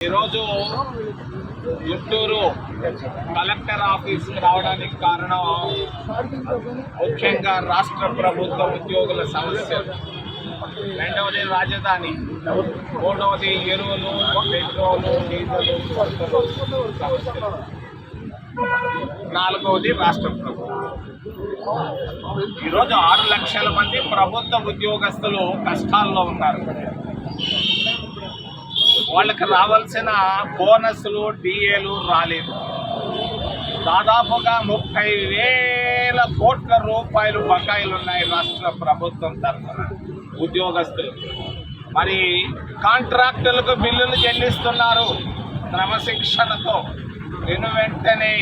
ఈరోజు గుంటూరు కలెక్టర్ ఆఫీస్కి రావడానికి కారణం ముఖ్యంగా రాష్ట్ర ప్రభుత్వ ఉద్యోగుల సమస్యలు. రెండవది రాజధాని, మూడవది ఎరువులు, పెట్రోలు, డీజిల్ సమస్యలు, నాలుగవది రాష్ట్ర ప్రభుత్వం. ఈరోజు 6 లక్షల మంది ప్రభుత్వ ఉద్యోగస్తులు కష్టాల్లో ఉన్నారు. వాళ్ళకి రావాల్సిన బోనస్లు, డిఏలు రాలేదు. దాదాపుగా 30,000 కోట్ల రూపాయలు బకాయిలు ఉన్నాయి రాష్ట్ర ప్రభుత్వం తరఫున ఉద్యోగస్తులు. మరి కాంట్రాక్టులకు బిల్లులు చెల్లిస్తున్నారు క్రమశిక్షణతో. వెంటనే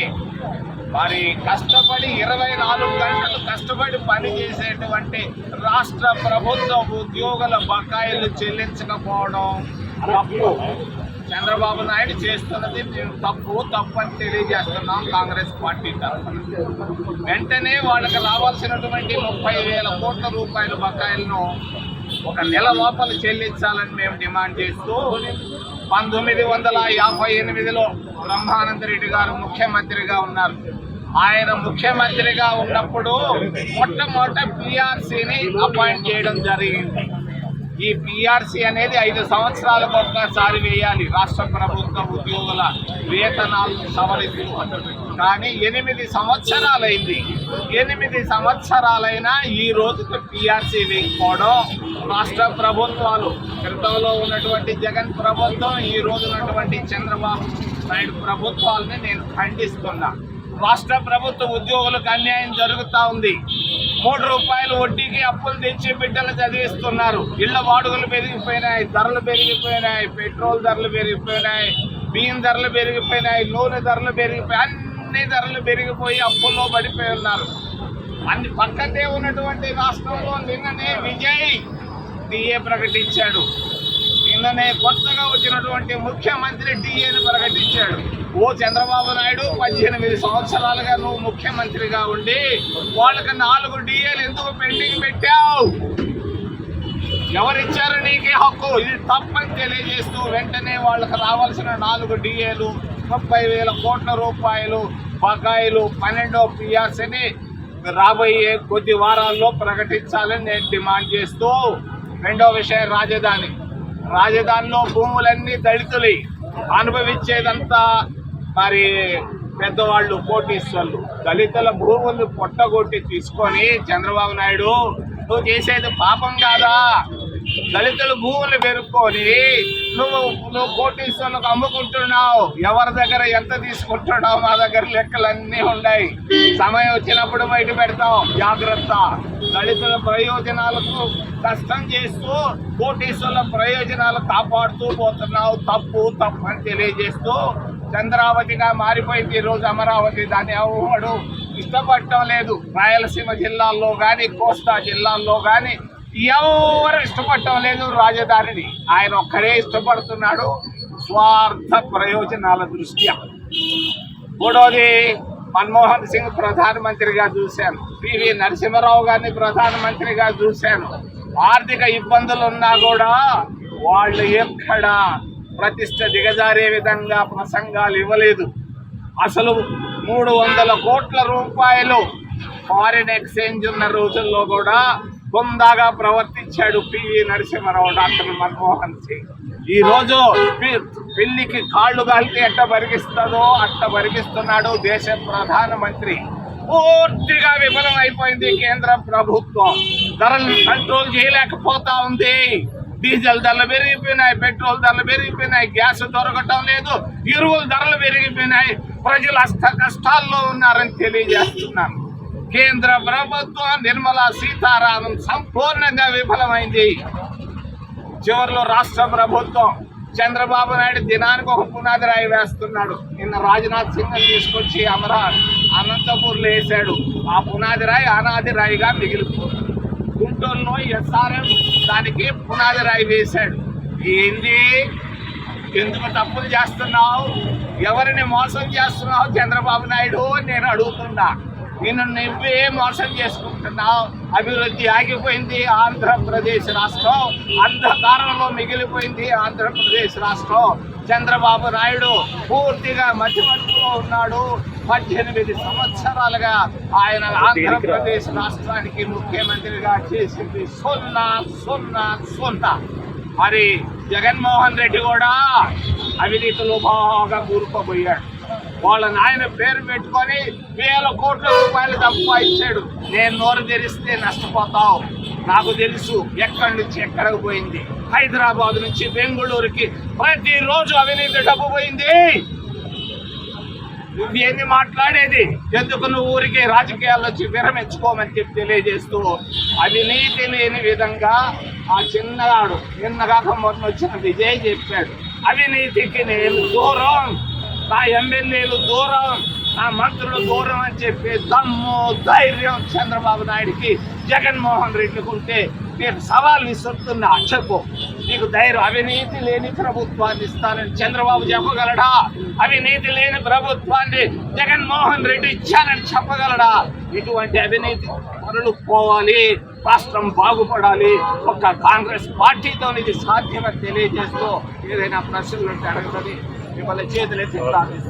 మరి కష్టపడి 24 గంటలు కష్టపడి పని చేసేటువంటి రాష్ట్ర ప్రభుత్వ ఉద్యోగుల బకాయిలు చెల్లించకపోవడం తప్పు. చంద్రబాబు నాయుడు చేస్తున్నది తప్పు అని తెలియజేస్తున్నాం కాంగ్రెస్ పార్టీ తరఫున. వెంటనే వాళ్ళకి రావాల్సినటువంటి 30,000 కోట్ల రూపాయల బకాయిలను ఒక నెల లోపల చెల్లించాలని మేము డిమాండ్ చేస్తూ 1958లో బ్రహ్మానందరెడ్డి గారు ముఖ్యమంత్రిగా ఉన్నారు. ఆయన ముఖ్యమంత్రిగా ఉన్నప్పుడు మొట్టమొదట పిఆర్సీని అపాయింట్ చేయడం జరిగింది. ఈ పిఆర్సీ అనేది 5 సంవత్సరాలకు ఒక్కసారి వేయాలి రాష్ట్ర ప్రభుత్వ ఉద్యోగుల వేతనాలను సవరిస్తూ. కానీ 8 సంవత్సరాలైంది. 8 సంవత్సరాలైనా ఈ రోజుకి పిఆర్సీ వేయకపోవడం రాష్ట్ర ప్రభుత్వాలు, క్రితంలో ఉన్నటువంటి జగన్ ప్రభుత్వం, ఈ రోజు ఉన్నటువంటి చంద్రబాబు నాయుడు ప్రభుత్వాలని నేను ఖండిస్తున్నా. రాష్ట్ర ప్రభుత్వ ఉద్యోగులకు అన్యాయం జరుగుతూ ఉంది. 3 రూపాయలు వడ్డీకి అప్పులు తెచ్చి బిడ్డలు చదివిస్తున్నారు. ఇళ్ల వాడుకలు పెరిగిపోయినాయి, ధరలు పెరిగిపోయినాయి, పెట్రోల్ ధరలు పెరిగిపోయినాయి, బియ్యం ధరలు పెరిగిపోయినాయి, నూనె ధరలు పెరిగిపోయి అన్ని ధరలు పెరిగిపోయి అప్పుల్లో పడిపోయి ఉన్నారు. అన్ని పక్కనే ఉన్నటువంటి రాష్ట్రంలో నిన్ననే విజయ్ డిఏ ప్రకటించాడు. నిన్ననే కొత్తగా వచ్చినటువంటి ముఖ్యమంత్రి డిఏని ప్రకటించాడు. ఓ చంద్రబాబు నాయుడు, 18 సంవత్సరాలుగా నువ్వు ముఖ్యమంత్రిగా ఉండి వాళ్ళకి 4 డిఏలు ఎందుకు పెండింగ్ పెట్టావు? ఎవరిచ్చారు నీకే హక్కు? ఇది తప్పని తెలియజేస్తూ వెంటనే వాళ్ళకి రావాల్సిన 4 డిఏలు, 30,000 కోట్ల రూపాయలు బకాయిలు, 12వ పిఆర్సీని రాబోయే కొద్ది వారాల్లో ప్రకటించాలని నేను డిమాండ్ చేస్తూ, రెండో విషయం రాజధానిలో భూములన్నీ దళితులే అనుభవించేదంతా మరి పెద్దవాళ్ళు, కోటీశ్వర్లు. దళితుల భూములు పొట్టగొట్టి తీసుకొని చంద్రబాబు నాయుడు నువ్వు చేసేది పాపం కాదా? దళితుల భూములు పెరుక్కొని నువ్వు కోటీశ్వర్లకు అమ్ముకుంటున్నావు. ఎవరి దగ్గర ఎంత తీసుకుంటున్నావు? మా దగ్గర లెక్కలన్నీ ఉన్నాయి. సమయం వచ్చినప్పుడు బయట పెడతాం, జాగ్రత్త. దళితుల ప్రయోజనాలకు కష్టం చేస్తూ కోటీశ్వర్ల ప్రయోజనాలు కాపాడుతూ పోతున్నావు. తప్పు అని తెలియజేస్తూ, చంద్రావతిగా మారిపోయింది ఈరోజు అమరావతి. దాన్ని ఎవడు ఇష్టపడటం లేదు. రాయలసీమ జిల్లాల్లో కానీ, కోస్తా జిల్లాల్లో కానీ ఎవరు ఇష్టపడటం లేదు రాజధానిని. ఆయన ఒక్కడే ఇష్టపడుతున్నాడు స్వార్థ ప్రయోజనాల దృష్ట్యా. మూడోది, మన్మోహన్ సింగ్ ప్రధానమంత్రిగా చూశాను, పివి నరసింహారావు గారిని ప్రధానమంత్రిగా చూశాను. ఆర్థిక ఇబ్బందులు ఉన్నా కూడా వాళ్ళు ఎక్కడ ప్రతిష్ట దిగజారే విధంగా ప్రసంగాలు ఇవ్వలేదు. అసలు 300 కోట్ల రూపాయలు ఫారిన్ ఎక్స్చేంజ్ ఉన్న రోజుల్లో కూడా హుందాగా ప్రవర్తించాడు పివి నరసింహారావు, డాక్టర్ మన్మోహన్ సింగ్. ఈరోజు పిల్లికి కాళ్ళు కాలితే ఎట్ట బరిగిస్తుందో అట్ట బరిగిస్తున్నాడు దేశ ప్రధానమంత్రి. పూర్తిగా విఫలమైపోయింది కేంద్ర ప్రభుత్వం. ధరలు కంట్రోల్ చేయలేకపోతా ఉంది. డీజిల్ ధరలు పెరిగిపోయినాయి, పెట్రోల్ ధరలు పెరిగిపోయినాయి, గ్యాస్ దొరకటం లేదు, ఎరువుల ధరలు పెరిగిపోయినాయి. ప్రజలు అష్ట కష్టాల్లో ఉన్నారని తెలియజేస్తున్నాను. కేంద్ర ప్రభుత్వం, నిర్మలా సీతారామన్ సంపూర్ణంగా విఫలమైంది. చివరిలో రాష్ట్ర ప్రభుత్వం, చంద్రబాబు నాయుడు దినానికి ఒక పునాది రాయి వేస్తున్నాడు. నిన్న రాజ్నాథ్ సింగ్ తీసుకొచ్చి అనంతపూర్లో వేశాడు. ఆ పునాది రాయి అనాది రాయిగా మిగిలిపోయింది. గుంటూరులో ఎస్ఆర్ఎం దానికి పునాది రాయి వేశాడు. ఏంది? ఎందుకు తప్పులు చేస్తున్నావు? ఎవరిని మోసం చేస్తున్నావు చంద్రబాబు నాయుడు నేను అడుగుతున్నా. నిన్ను నువ్వే మోసం చేసుకుంటున్నావు. అభివృద్ధి ఆగిపోయింది ఆంధ్రప్రదేశ్ రాష్ట్రం, అంధకారంలో మిగిలిపోయింది ఆంధ్రప్రదేశ్ రాష్ట్రం. చంద్రబాబు నాయుడు పూర్తిగా మధ్యవర్తిలో ఉన్నాడు. 18 సంవత్సరాలుగా ఆయన ఆంధ్రప్రదేశ్ రాష్ట్రానికి ముఖ్యమంత్రిగా చేసింది 0 మరి జగన్మోహన్ రెడ్డి కూడా అవినీతిలో బాగా కూరుకుపోయాడు. వాళ్ళ నాయన పేరు పెట్టుకొని 1000 కోట్ల రూపాయలు సంపాదించాడు. నేను నోరు తెరిస్తే నష్టపోతావు, నాకు తెలుసు ఎక్కడి నుంచి ఎక్కడికి పోయింది. హైదరాబాద్ నుంచి బెంగళూరుకి ప్రతిరోజు అవినీతి డబ్బు పోయింది. నువ్వేంది మాట్లాడేది? ఎందుకు నువ్వు ఊరికి రాజకీయాల్లో వచ్చి విరమించుకోమని చెప్పి తెలియజేస్తూ అవినీతి లేని విధంగా ఆ చిన్నగాడు నిన్నగాక మొన్న వచ్చిన విజయ్ చెప్పాడు, అవినీతికి నేను దూరం, నా ఎమ్మెల్యేలు దూరం, నా మంత్రులు దూరం అని చెప్పి దమ్ము ధైర్యం చంద్రబాబు నాయుడికి జగన్మోహన్ రెడ్డికి ఉంటే నేను సవాల్ విసురుతున్నా. చెప్పు, నీకు ధైర్యం? అవినీతి లేని ప్రభుత్వాన్ని ఇస్తానని చంద్రబాబు చెప్పగలడా? అవినీతి లేని ప్రభుత్వాన్ని జగన్మోహన్ రెడ్డి ఇచ్చానని చెప్పగలడా? ఇటువంటి అవినీతి పనులు పోవాలి, రాష్ట్రం బాగుపడాలి. ఒక కాంగ్రెస్ పార్టీతో ఇది సాధ్యమని తెలియజేస్తూ ఏదైనా ప్రశ్నలు ఉంటే అడగదని మిమ్మల్ని చేతులెత్తి ప్రార్థిస్తున్నాను.